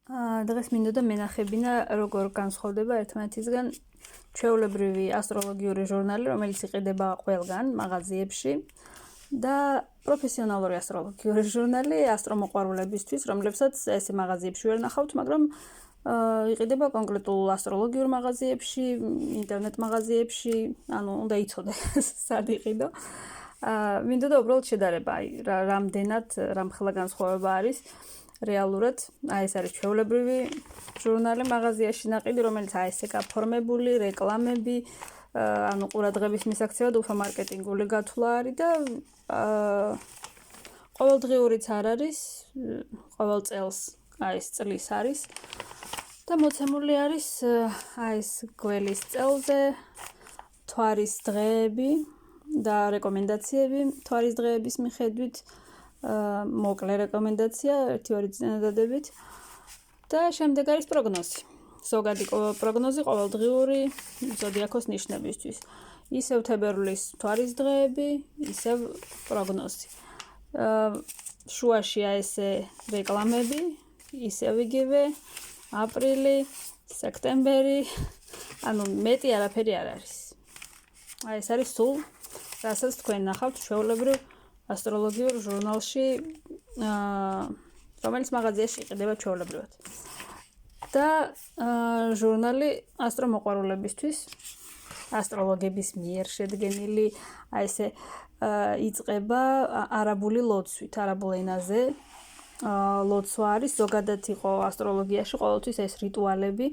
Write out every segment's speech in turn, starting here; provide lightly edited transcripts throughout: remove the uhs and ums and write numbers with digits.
დღეს მინდოდა მენახებინა, როგორ განსხვავდება ერთმანეთისგან ჩვეულებრივი ასტროლოგიური ჟურნალი, რომელიც იყიდება ყველგან მაღაზიებში და პროფესიონალური ასტროლოგიური ჟურნალი ასტრომოყვარულებისთვის, რომლებსაც ესე მაღაზიებში ვერ ნახავთ, მაგრამ იყიდება კონკრეტულ ასტროლოგიურ მაღაზიებში, ინტერნეტ მაღაზიებში, ანუ უნდა იცოდე სად იყიდო. მინდოდა უბრალოდ შედარება, რამდენად რამხელა განსხვავება არის რეალურად, ეს არის ჩვეულებრივი ჟურნალი მაღაზიაში ნაყიდი, რომელიც ესე გაფორმებული, რეკლამები, ანუ ყურადღების მისაქცევად უფრო მარკეტინგული გათვლა არის და ყოველდღიურიც არ არის, ყოველ წელს ეს წლის არის და მოცემული არის ეს გველის წელზე, თვარის დღეები და რეკომენდაციები თვარის დღეების მიხედვით, მოკლე რეკომენდაცია, 1-2 წინადადებით და შემდეგ არის პროგნოზი. ზოგადი პროგნოზი ყოველდღიური ზოდიაქოს ნიშნებისთვის. ისევ თებერვლის თვარის დღეები, ისევ პროგნოზი. შუაში ესე რეკლამები, ისევ იგივე, აპრილი, სექტემბერი, ანუ მეტი არაფერი არ არის. ეს არის სულ, რასაც თქვენ ნახავთ ჩვეულებრივ ასტროლოგიურ ჟურნალში, რომელიც მაღაზიაში იყიდება ჩვეულებრივად. და ჟურნალი ასტრომოყვარულებისთვის, ასტროლოგების მიერ შედგენილი, ესე იწყება არაბული ლოცვით, არაბულ ენაზე. ლოცვა არის, ზოგადად იყო ასტროლოგიაში ყოველთვის ეს რიტუალები,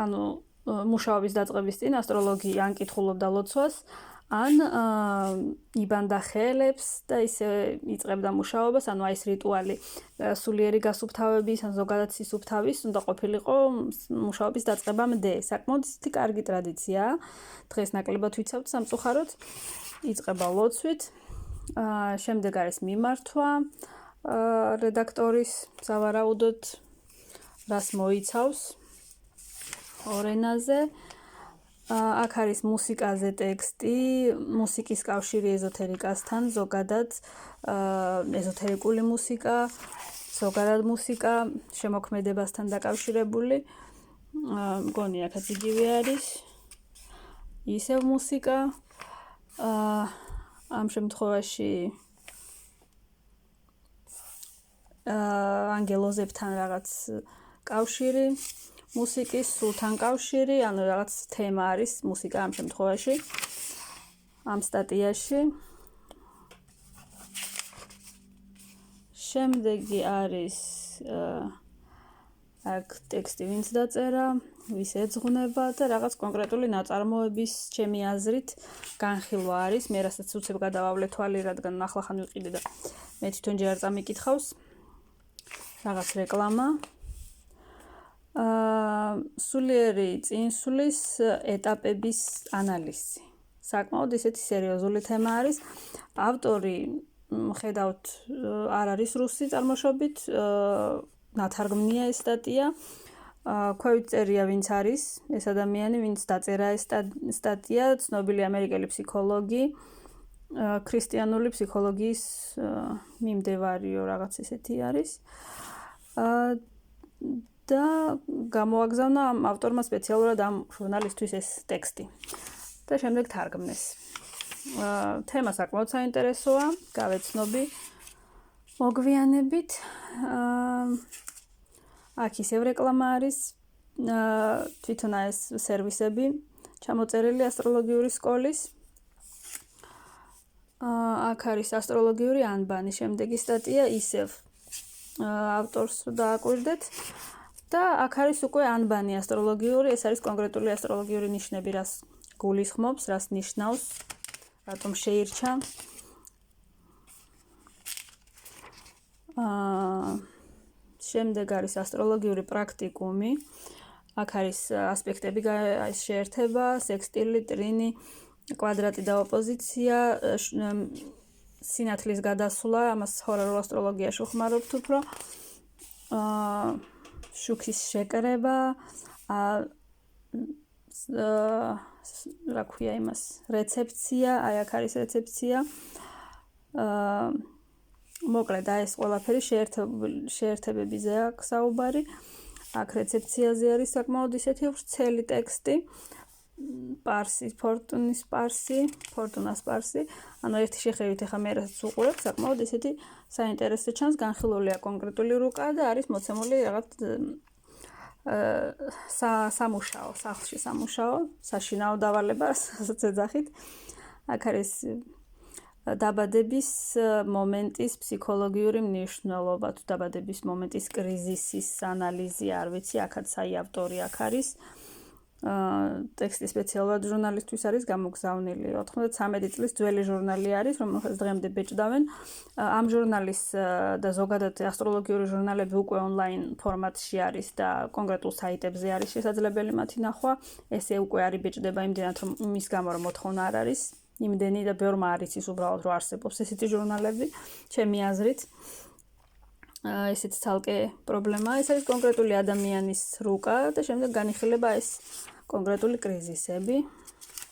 ანუ მუშაობის დაწყების წინ ასტროლოგი ან კითხულობდა ლოცვას, ან იბანდა ხელებს და ისე იწყებდა მუშაობას, ანუ ეს რიტუალი სულიერი გასუფთავების, ან ზოგადად სისუფთავის უნდა ყოფილიყო მუშაობის დაწყებამდე. საკმაოდ ისეთი კარგი ტრადიციაა. დღეს ნაკლებად ვიცავთ სამწუხაროდ. იწყება ლოცვით, შემდეგ არის მიმართვა რედაქტორის სავარაუდოდ, რას მოიცავს ორ ენაზე. აქ არის მუსიკაზე ტექსტი, მუსიკის კავშირი ეზოთერიკასთან, ზოგადად ეზოთერიკული მუსიკა, ზოგადად მუსიკა, შემოქმედებასთან დაკავშირებული. მგონი აქაც იგივე არის. ისევ მუსიკა. ამ შემთხვევაში ანგელოზებთან რაღაც კავშირი, მუსიკის სულთან კავშირი, ანუ რაღაც თემა არის მუსიკა ამ შემთხვევაში, ამ სტატიაში. შემდეგი არის აქ ტექსტი ვინც დაწერა, ვის ეძღვნება და რაღაც კონკრეტული ნაწარმოების ჩემი აზრით განხილვა არის. მე რასაც უცებ გადავავლე თვალი, რადგან ახლახან ვიყიდე და მე თვითონ ჯერ არ წამიკითხავს. რაღაც რეკლამა. სულიერი წინსვლის ეტაპების ანალიზი. საკმაოდ ისეთი სერიოზული თემა არის. ავტორი ხედავთ არ არის რუსი წარმოშობით, ნათარგმნია ეს სტატია. ქვევით წერია ვინც არის ეს ადამიანი, ვინც დაწერა ეს სტატია, ცნობილი ამერიკელი ფსიქოლოგი, ქრისტიანული ფსიქოლოგიის მიმდევარიო რაღაც ესეთი არის. და გამოაგზავნა ამ ავტორმა სპეციალურად ამ ჟურნალისთვის ეს ტექსტი და შემდეგ თარგმნეს. თემა საკმაოდ საინტერესოა, გავეცნობი მოგვიანებით. აქ ისევ რეკლამა არის, თვითონ ეს სერვისები ჩამოწერილი ასტროლოგიური სკოლის. აქ არის ასტროლოგიური ანბანი, შემდეგი სტატია ისევ ავტორს დააკვირდეთ და აქ არის უკვე ანბანი ასტროლოგიური, ეს არის კონკრეტული ასტროლოგიური ნიშნები, რას გულისხმობს, რას ნიშნავს, რატომ შეირჩა. შემდეგ არის ასტროლოგიური პრაქტიკუმი. აქ არის ასპექტები, ეს შეერთება, სექსტილი, ტრინი, კვადრატი და ოპოზიცია, სინათლის გადასვლა, ამას ჰორარულ ასტროლოგიაში ვხმარობთ უფრო. შუქის შეკრება, რა ქვია იმას, რეცეფცია, აი აქ არის რეცეფცია. მოკლედ ეს ყველაფერი შეერთებებიზე აქვს საუბარი. აქ რეცეფციაზე არის საკმაოდ ისეთი ვრცელი ტექსტი. ფორტუნას პარსი. ანუ ერთი შეხედვით ახლა მე რასაც უყურებ, საკმაოდ ისეთი საინტერესო ჩანს, განხილულია კონკრეტული რუკა და არის მოცემული რაღაც სამუშაო, სახლში სამუშაო, საშინაო დავალება, რასაც ეძახით. აქ არის დაბადების მომენტის ფსიქოლოგიური მნიშვნელობა, თუ დაბადების მომენტის კრიზისის ანალიზი, არ ვიცი, აქაც აი ავტორი აქ არის. ტექსტი სპეციალურად ჟურნალისტვის არის გამოგზავნილი. 93 წლის ძველი ჟურნალი არის, რომელსაც დღემდე ბეჭდავენ. ამ ჟურნალის და ზოგადად ასტროლოგიური ჟურნალები უკვე ონლაინ ფორმატში არის და კონკრეტულ საიტებზე არის შესაძლებელი მათი ნახვა. ესე უკვე არის ბეჭდება იმდენად, რომ იმის გამო რომ მოთხოვნა არ არის. იმდენი და ბევრმა არ იცის უბრალოდ რომ არსებობს ესეთი ჟურნალები, ჩემი აზრით. ესეც ცალკე პრობლემაა. ეს არის კონკრეტული ადამიანის რუკა და შემდეგ განიხილება ეს კონკრეტული კრიზისები.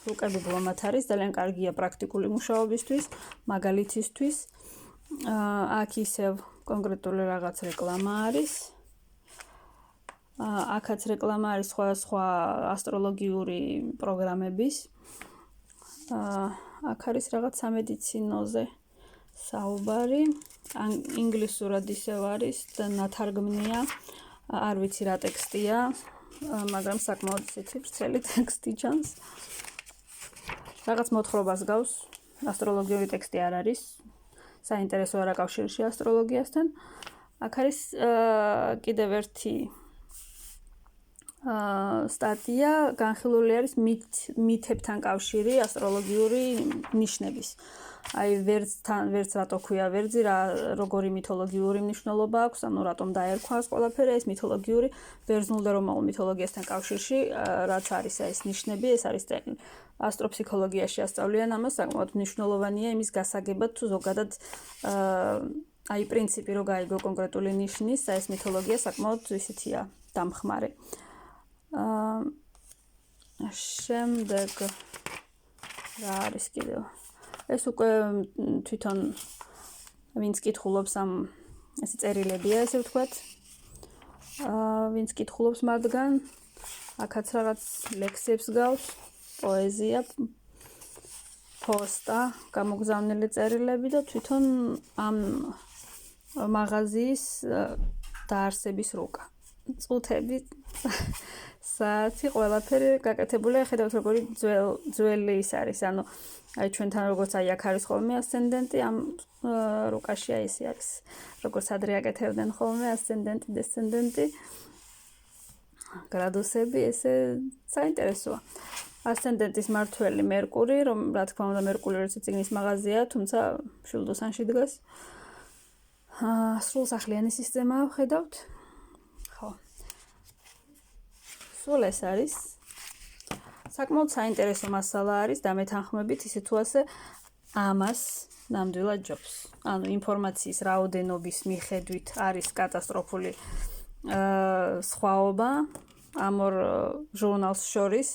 რუკები ბლომად არის, ძალიან კარგია პრაქტიკული მუშაობისთვის, მაგალითისთვის. აქ ისევ კონკრეტული რაღაც რეკლამა არის. აქაც რეკლამა არის სხვა ასტროლოგიური პროგრამების. აქ არის რაღაც სამედიცინოზე საუბარი. ინგლისურად ისევ არის და ნათარგმნია. არ ვიცი რა ტექსტია, მაგრამ საკმაოდ ისეთი ვრცელი ტექსტი ჩანს. რაღაც მოთხრობას გავს, ასტროლოგიური ტექსტი არ არის. საინტერესო არა კავშირში ასტროლოგიასთან. აქ არის კიდევ ერთი სტატია, განხილული არის მითებთან კავშირი ასტროლოგიური ნიშნების. აი ვერც რატო ქვია ვერძი, როგორი მითოლოგიური მნიშვნელობა აქვს, ანუ რატომ დაერქვა ეს ყველაფერი, ეს მითოლოგიური ბერძნულ და რომაულ მითოლოგიასთან კავშირში, რაც არის ეს ნიშნები, ეს არის ასტროფსიქოლოგიაში ასწავლიან ამას, საკმაოდ მნიშვნელოვანია იმის გასაგებად, თუ ზოგადად აი პრინციპი რო გაიგო კონკრეტული ნიშნის, ეს მითოლოგია საკმაოდ ისეთია დამხმარე. შემდეგ რა არის კიდევ? ეს უკვე თვითონ ვინც კითხულობს ამ ეს წერილებია, ესე ვთქვათ. ვინც კითხულობს მათგან, აქაც რაღაც ლექსებს გავს, პოეზია, პოსტა, გამოგზავნილი წერილები და თვითონ ამ მაღაზიის დაარსების რუკა. წუთები საათი ყველაფერი გაკეთებულია, ხედავთ როგორი ძველი ის არის, ანუ აი ჩვენთან როგორც აი აქ არის ხოლმე ასცენდენტი, ამ რუკაში აი ესე არის. როგორც ადრე აკეთებდნენ ხოლმე ასცენდენტი, დესცენდენტი. გრადუსები, ესე საინტერესოა. ასცენდენტის მმართველი მერკური, რომ რა თქმა უნდა მერკური როცა წიგნის მაღაზია, თუმცა შილდოსანში დგას. სრულსახლიანი სისტემაა, ხედავთ? ხო. სულ ეს არის. საკმაოდ საინტერესო მასალა არის და მეთანხმებით ისე თუ ასე ამას ნამდვილად ჯობს. ანუ ინფორმაციის რაოდენობის მიხედვით არის კატასტროფული სხვაობა ამ ორ ჟურნალს შორის.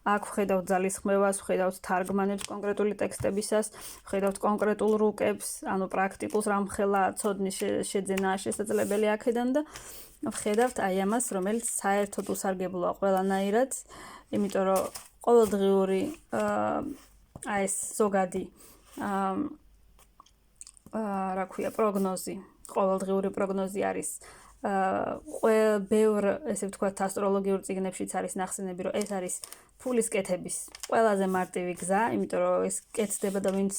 აქ ვხედავთ ძალისხმევას, ვხედავთ თარგმანებს კონკრეტული ტექსტებისას, ვხედავთ კონკრეტულ რუკებს, ანუ პრაქტიკულს რამხელა ცოდნის შეძენაა შესაძლებელი აქედან და ვხედავთ აი ამას, რომელიც საერთოდ უსარგებლოა ყველანაირად, იმიტომ რომ ყოველდღიური აი ეს ზოგადი რა ქვია პროგნოზი, ყოველდღიური პროგნოზი არის ბევრ ესე ვთქვათ ასტროლოგიურ წიგნებშიც არის ნახსენები, რომ ეს არის ფულის კეთების ყველაზე მარტივი გზა, იმიტომ რომ ეს კეთდება და ვინც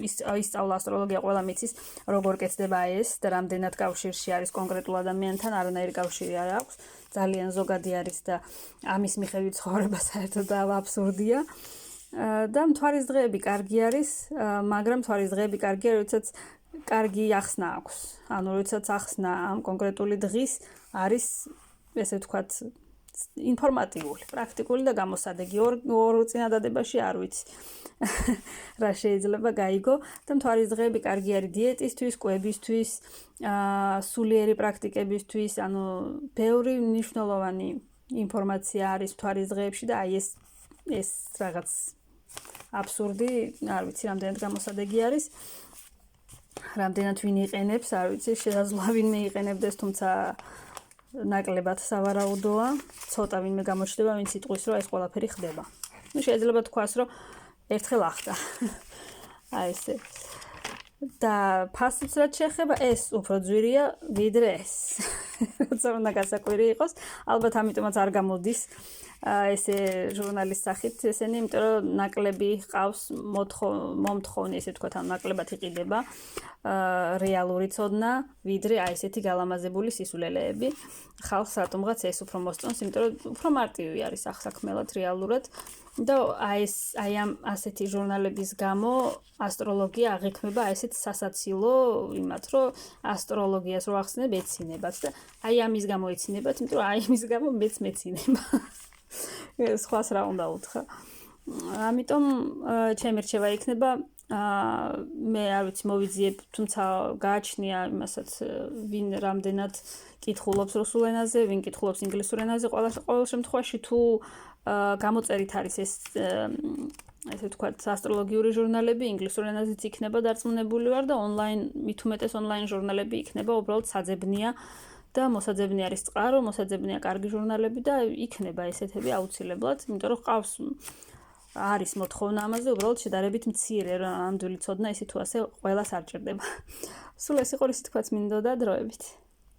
ისწავლა ასტროლოგია, ყველა მიცის, როგორ კეთდება ეს და რამდენად კავშირში არის კონკრეტულ ადამიანთან, არანაირი კავშირი არ აქვს. ძალიან ზოგადი არის და ამის მიხედვით ცხოვრება საერთოდ აბსურდია. და მთვარის დღეები კარგი არის, მაგრამ მთვარის დღეები კარგია, როდესაც კარგი ახსნა აქვს. ანუ როდესაც ახსნა ამ კონკრეტული დღის არის, ესე ვთქვათ, ინფორმატიული, პრაქტიკული და გამოსადეგი. ორ წინადადებაში არ ვიცი. რა შეიძლება გაიგო და მთვარის დღეები კარგი არის დიეტისთვის, კვებისთვის, სულიერი პრაქტიკებისთვის, ანუ ბევრი მნიშვნელოვანი ინფორმაცია არის მთვარის დღეებში და აი ეს რაღაც აბსურდი, არ ვიცი, რამდენად გამოსადეგი არის. რამდენად ვინ იყენებს, არ ვიცი, შესაძლოა ვინმე იყენებდეს, თუმცა ნაკლებად სავარაუდოა, ცოტა ვინმე გამოჩნდება, ვინც იტყვის, რომ ეს ყველაფერი ხდება. Ну, შეიძლება თქვას, რომ ერთხელ ახდა. აი ესე. და ფასიც რაც შეეხება, ეს უფრო ძვირია, ვიდრე ეს. როცა უნდა გასაკვირი იყოს, ალბათ ამიტომაც არ გამოდის ესე ჟურნალის სახით ესენი, იმიტომ რომ ნაკლები ყავს მომთხოვნი, ესე ვთქვათ, ან ნაკლებად იყიდება რეალური ცოდნა, ვიდრე აი ესეთი გალამაზებული სისულელეები. ხალხს რატომღაც ეს უფრო მოსწონს, იმიტომ რომ უფრო მარტივი არის ახსაქმელად რეალურად. და აი ამ ასეთი ჟურნალების გამო ასტროლოგია აღიქმება ესეთ სასაცილო იმათ, რომ ასტროლოგიას რო ახსნებ ეცინებათ და აი ამის გამო ეცინებათ, იმიტომ რომ აი ამის გამო მეც მეცინება. სხვას რა უნდა უთხრა. ამიტომ ჩემი რჩევა იქნება მე არ ვიცი მოვიძიებ, თუმცა გააჩნია იმასაც ვინ რამდენად კითხულობს რუსულ ენაზე, ვინ კითხულობს ინგლისურ ენაზე, ყოველ შემთხვევაში თუ გამოწერით არის ეს ესე ვთქვათ ასტროლოგიური ჟურნალები, ინგლისურ ენაზეც იქნება დარწმუნებული ვარ და ონლაინ მით უმეტეს ონლაინ ჟურნალები იქნება, უბრალოდ საძებნია და მოსაძებნი არის წყარო, მოსაძებნია კარგი ჟურნალები და იქნება ესეთები აუცილებლად, იმიტომ რომ ყავს არის მოთხოვნა ამაზე, უბრალოდ შედარებით მცირე ნამდვილი ცოდნა ისე თუ ასე ყველას არ ჭირდება. სულ ეს იყო რისი თქვაც მინდოდა დროებით.